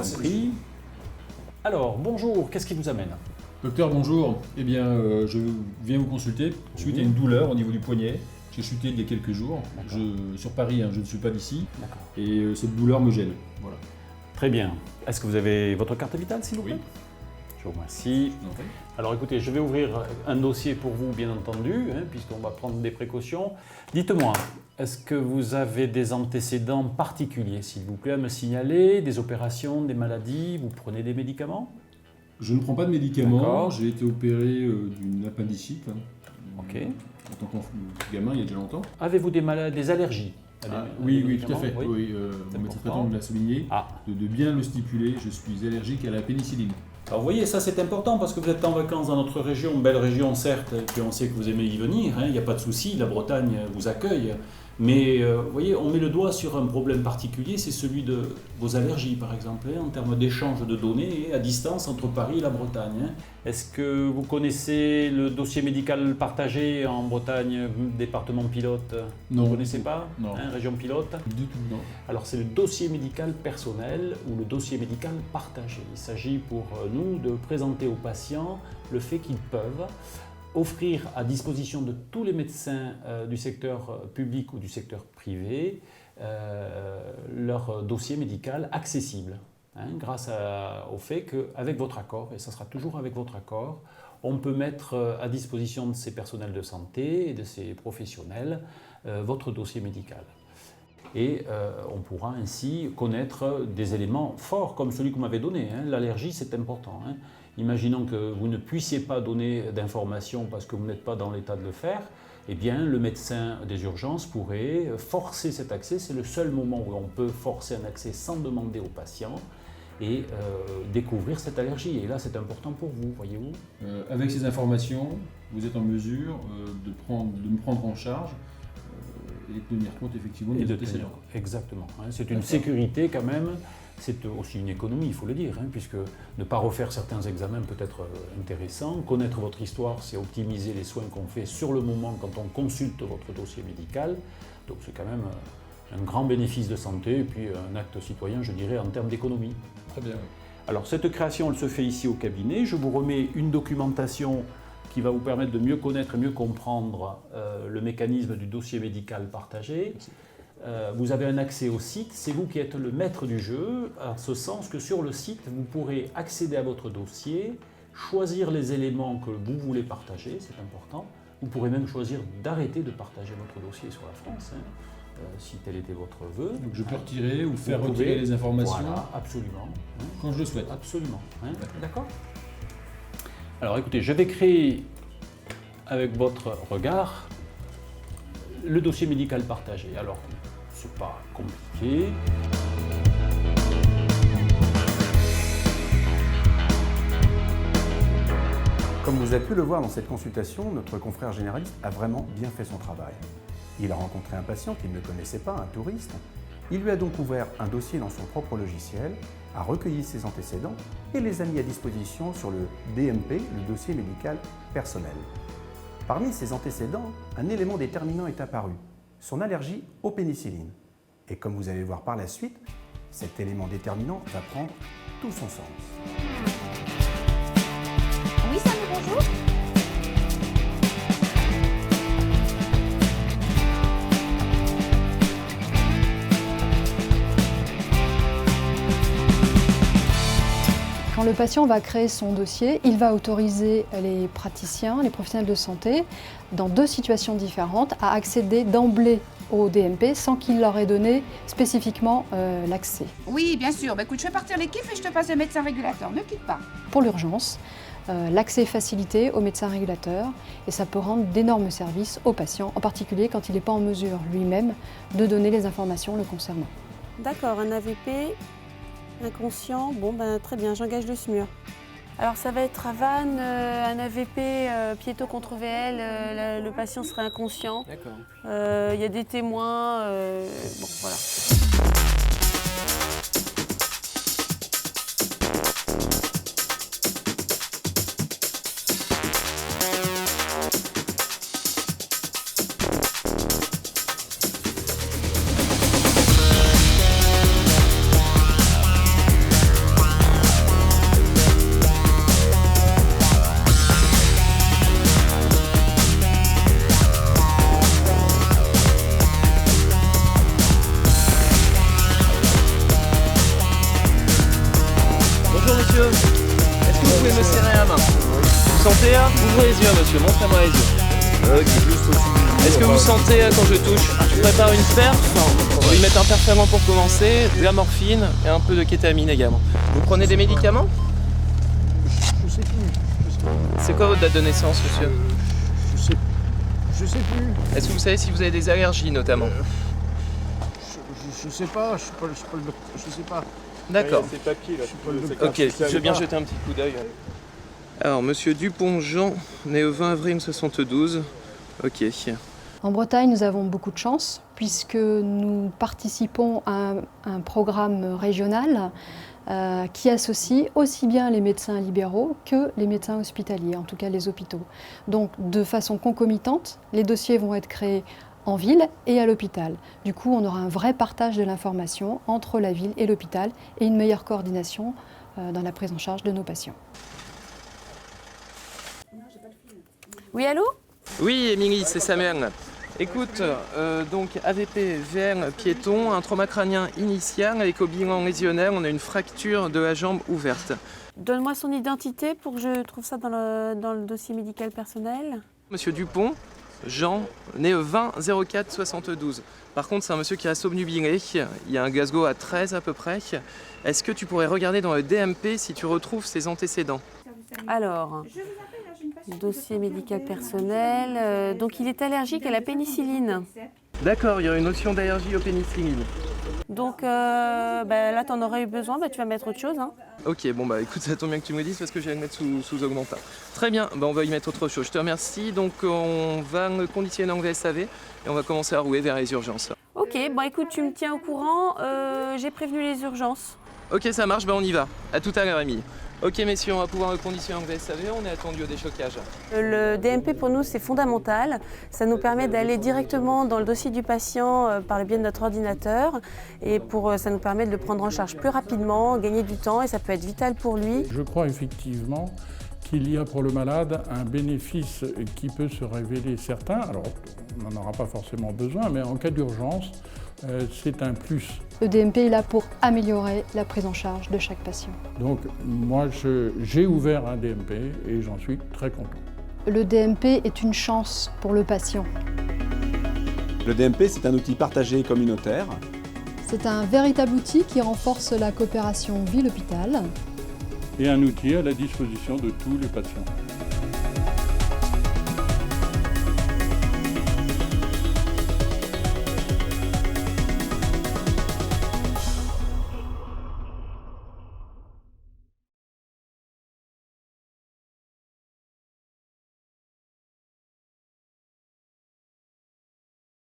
compris. Alors, bonjour, qu'est-ce qui vous amène? Docteur, bonjour. Eh bien, je viens vous consulter suite à une douleur au niveau du poignet. J'ai chuté il y a quelques jours. Sur Paris, je ne suis pas d'ici. Et cette douleur me gêne. Voilà. Très bien. Est-ce que vous avez votre carte vitale, s'il vous plaît? Oui. Je vous remercie. Okay. Alors écoutez, je vais ouvrir un dossier pour vous, bien entendu, puisqu'on va prendre des précautions. Dites-moi, est-ce que vous avez des antécédents particuliers, s'il vous plaît, à me signaler? Des opérations, des maladies? Vous prenez des médicaments? Je ne prends pas de médicaments. J'ai été opéré d'une appendicite. Ok. En tant que gamin, il y a déjà longtemps. Avez-vous des allergies? Oui, tout à fait. Oui. Mon médecin traitant me l'a souligné. De bien le stipuler, je suis allergique à la pénicilline. Alors vous voyez, ça c'est important parce que vous êtes en vacances dans notre région, belle région certes, et puis on sait que vous aimez y venir, il n'y a pas de souci, la Bretagne vous accueille. Mais vous voyez, on met le doigt sur un problème particulier, c'est celui de vos allergies par exemple, en termes d'échange de données à distance entre Paris et la Bretagne. Est-ce que vous connaissez le dossier médical partagé en Bretagne, département pilote? Non. Vous ne connaissez pas? Non. Région pilote? Du tout, non. Alors c'est le dossier médical personnel ou le dossier médical partagé. Il s'agit pour nous de présenter aux patients le fait qu'ils peuvent offrir à disposition de tous les médecins du secteur public ou du secteur privé leur dossier médical accessible, grâce au fait qu'avec votre accord, et ça sera toujours avec votre accord, on peut mettre à disposition de ces personnels de santé et de ces professionnels votre dossier médical. Et on pourra ainsi connaître des éléments forts comme celui que vous m'avez donné. L'allergie, c'est important. Imaginons que vous ne puissiez pas donner d'informations parce que vous n'êtes pas dans l'état de le faire, eh bien le médecin des urgences pourrait forcer cet accès. C'est le seul moment où on peut forcer un accès sans demander au patient et découvrir cette allergie. Et là, c'est important pour vous, voyez-vous. Avec ces informations, vous êtes en mesure de me prendre en charge et de tenir compte effectivement des antécédents. Exactement. C'est une sécurité quand même. C'est aussi une économie, il faut le dire, puisque ne pas refaire certains examens peut être intéressant. Connaître votre histoire, c'est optimiser les soins qu'on fait sur le moment quand on consulte votre dossier médical. Donc c'est quand même un grand bénéfice de santé et puis un acte citoyen, je dirais, en termes d'économie. Très bien. Alors cette création, elle se fait ici au cabinet. Je vous remets une documentation qui va vous permettre de mieux connaître et mieux comprendre le mécanisme du dossier médical partagé. Merci. Vous avez un accès au site, c'est vous qui êtes le maître du jeu, en ce sens que sur le site, vous pourrez accéder à votre dossier, choisir les éléments que vous voulez partager, c'est important. Vous pourrez même choisir d'arrêter de partager votre dossier sur la France, si tel était votre vœu. Donc je peux retirer ou faire retirer les informations. Voilà, absolument. Quand je le souhaite. Absolument. D'accord. Alors écoutez, je vais créer, avec votre regard, le dossier médical partagé. Alors, c'est pas compliqué. Comme vous avez pu le voir dans cette consultation, notre confrère généraliste a vraiment bien fait son travail. Il a rencontré un patient qu'il ne connaissait pas, un touriste. Il lui a donc ouvert un dossier dans son propre logiciel, a recueilli ses antécédents et les a mis à disposition sur le DMP, le dossier médical personnel. Parmi ses antécédents, un élément déterminant est apparu, son allergie aux pénicillines. Et comme vous allez le voir par la suite, cet élément déterminant va prendre tout son sens. Oui, Samy, bonjour. Quand le patient va créer son dossier, il va autoriser les praticiens, les professionnels de santé, dans deux situations différentes, à accéder d'emblée au DMP sans qu'il leur ait donné spécifiquement l'accès. Oui, bien sûr. Écoute, je fais partir l'équipe et je te passe le médecin régulateur. Ne quitte pas. Pour l'urgence, l'accès est facilité au médecin régulateur et ça peut rendre d'énormes services aux patients, en particulier quand il n'est pas en mesure lui-même de donner les informations le concernant. D'accord, un AVP inconscient, bon ben très bien, j'engage le SMUR. Alors ça va être à Vannes, un AVP piéto contre VL, le patient serait inconscient. D'accord. Il y a des témoins, bon voilà. Ouvrez les yeux, monsieur, montrez-moi les yeux. Ok, juste au-dessus. Est-ce que vous sentez quand je touche? Je prépare une perf. On va y mettre un perforant pour commencer, de la morphine et un peu de kétamine également. Vous prenez des médicaments? Je sais plus. C'est quoi votre date de naissance, monsieur? Je sais plus. Est-ce que vous savez si vous avez des allergies notamment? Je sais pas, je sais pas. D'accord. Ces papiers là. Ok, je vais bien jeter un petit coup d'œil. Alors, monsieur Dupont Jean, né le 20 avril 72. Ok. En Bretagne, nous avons beaucoup de chance puisque nous participons à un programme régional qui associe aussi bien les médecins libéraux que les médecins hospitaliers, en tout cas les hôpitaux. Donc, de façon concomitante, les dossiers vont être créés en ville et à l'hôpital. Du coup, on aura un vrai partage de l'information entre la ville et l'hôpital et une meilleure coordination dans la prise en charge de nos patients. Oui, allô? Oui, Émilie, c'est Samuel. Écoute, donc AVP vers piéton, un trauma crânien initial avec au bilan lésionnel, on a une fracture de la jambe ouverte. Donne-moi son identité pour que je trouve ça dans le dossier médical personnel. Monsieur Dupont Jean, né le 20 04 72. Par contre, c'est un monsieur qui reste obnubilé. Il y a un Glasgow à 13 à peu près. Est-ce que tu pourrais regarder dans le DMP si tu retrouves ses antécédents? Alors, dossier médical personnel. Donc, il est allergique à la pénicilline. D'accord, il y a une notion d'allergie aux pénicillines. Donc, là, tu en aurais eu besoin, tu vas mettre autre chose. Hein. Ok, bon bah écoute, ça tombe bien que tu me le dises parce que je vais le mettre sous augmenta. Très bien, on va y mettre autre chose. Je te remercie. Donc, on va le conditionner en VSAV et on va commencer à rouler vers les urgences. Ok, écoute, tu me tiens au courant. J'ai prévenu les urgences. Ok, ça marche, on y va. À tout à l'heure, Émilie. Ok messieurs, on va pouvoir le conditionner en VSAV, on est attendu au déchocage. Le DMP pour nous c'est fondamental, ça nous permet d'aller directement dans le dossier du patient par le biais de notre ordinateur et ça nous permet de le prendre en charge plus rapidement, gagner du temps et ça peut être vital pour lui. Je crois effectivement qu'il y a pour le malade un bénéfice qui peut se révéler certain. Alors on n'en aura pas forcément besoin, mais en cas d'urgence, c'est un plus. Le DMP est là pour améliorer la prise en charge de chaque patient. Donc moi j'ai ouvert un DMP et j'en suis très content. Le DMP est une chance pour le patient. Le DMP, c'est un outil partagé et communautaire. C'est un véritable outil qui renforce la coopération ville-hôpital. Et un outil à la disposition de tous les patients.